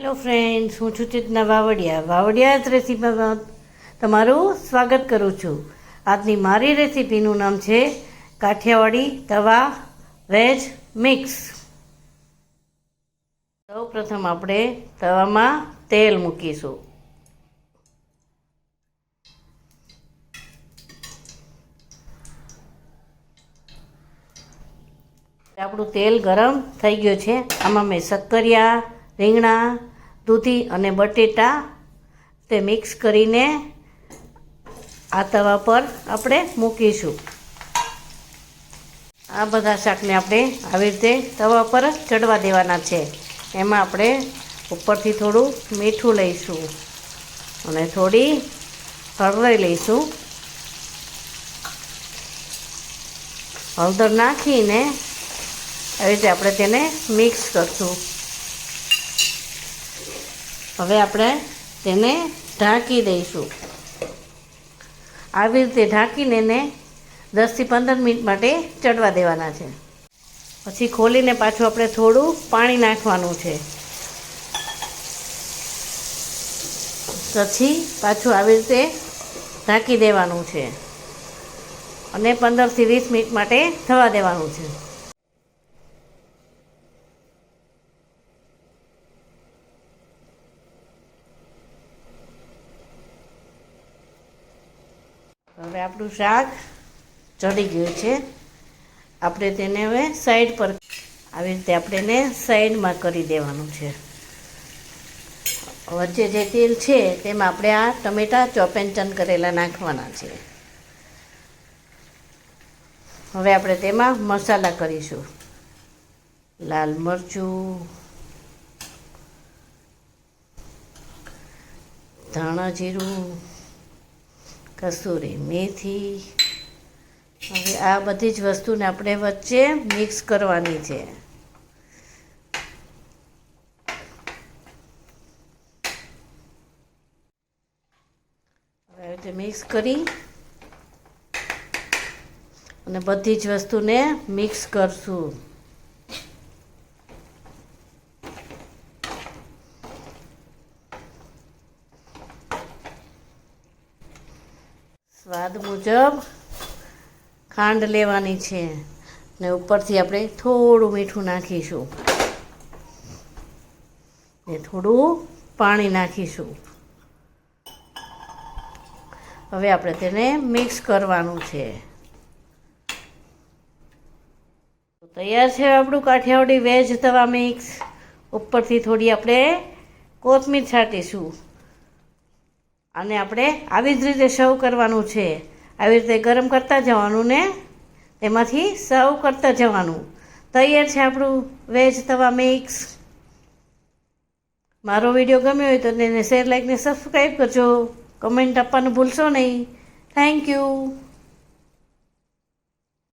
Hello friends, હું છું ચેતના વાવડિયા રેસીપીમાં તમારું સ્વાગત કરું છું. આજની મારી રેસીપીનું નામ છે કાઠિયાવાડી તવા વેજ મિક્સ. સૌ પ્રથમ આપણે તવામાં તેલ મૂકીશું. આપણું તેલ ગરમ થઈ ગયું છે. આમાં મેં શક્કરિયા, રીંગણા, દૂધી અને બટેટા તે મિક્સ કરીને આ તવા પર આપણે મૂકીશું. આ બધા શાકને આપણે આવી રીતે તવા પર ચડવા દેવાના છે. એમાં આપણે ઉપરથી થોડું મીઠું લઈશું અને થોડી હળદર લઈશું. હળદર નાખીને આવી રીતે આપણે તેને મિક્સ કરશું. હવે આપણે તેને ઢાંકી દઈશું. આવી રીતે ઢાંકીને એને 10 થી 15 મિનિટ માટે ચડવા દેવાના છે. પછી ખોલીને પાછું આપણે થોડું પાણી નાખવાનું છે. પછી પાછું આવી રીતે ઢાંકી દેવાનું છે અને 15 થી 20 મિનિટ માટે થવા દેવાનું છે. હવે આપણું શાક ચડી ગયું છે. આપણે તેને હવે સાઈડ પર આવી રીતે આપણે એને સાઈડમાં કરી દેવાનું છે. વચ્ચે જે તેલ છે તેમાં આપણે આ ટમેટા ચોપેન્ચન કરેલા નાખવાના છે. હવે આપણે તેમાં મસાલા કરીશું. લાલ મરચું, ધાણા જીરું, કસૂરી મેથી. હવે આ બધી જ વસ્તુને આપણે વચ્ચે મિક્સ કરવાની છે. હવે આવી રીતે મિક્સ કરી અને બધી જ વસ્તુને મિક્સ કરશું. સ્વાદ મુજબ ખાંડ લેવાની છે ને ઉપરથી આપણે થોડું મીઠું નાખીશું ને થોડું પાણી નાખીશું. હવે આપણે તેને મિક્સ કરવાનું છે. તૈયાર છે આપણું કાઠિયાવાડી વેજ તવા મિક્સ. ઉપરથી થોડી આપણે કોથમીર છાંટીશું અને આપણે આવી જ રીતે સર્વ કરવાનું છે. આવી રીતે ગરમ કરતા જવાનું ને તેમાંથી સર્વ કરતા જવાનું. તૈયાર છે આપણું વેજ તવા મિક્સ. મારો વિડીયો ગમ્યો હોય તો તેને શેર, લાઈક ને સબસ્ક્રાઈબ કરજો. કમેન્ટ આપવાનું ભૂલશો નહીં. Thank you.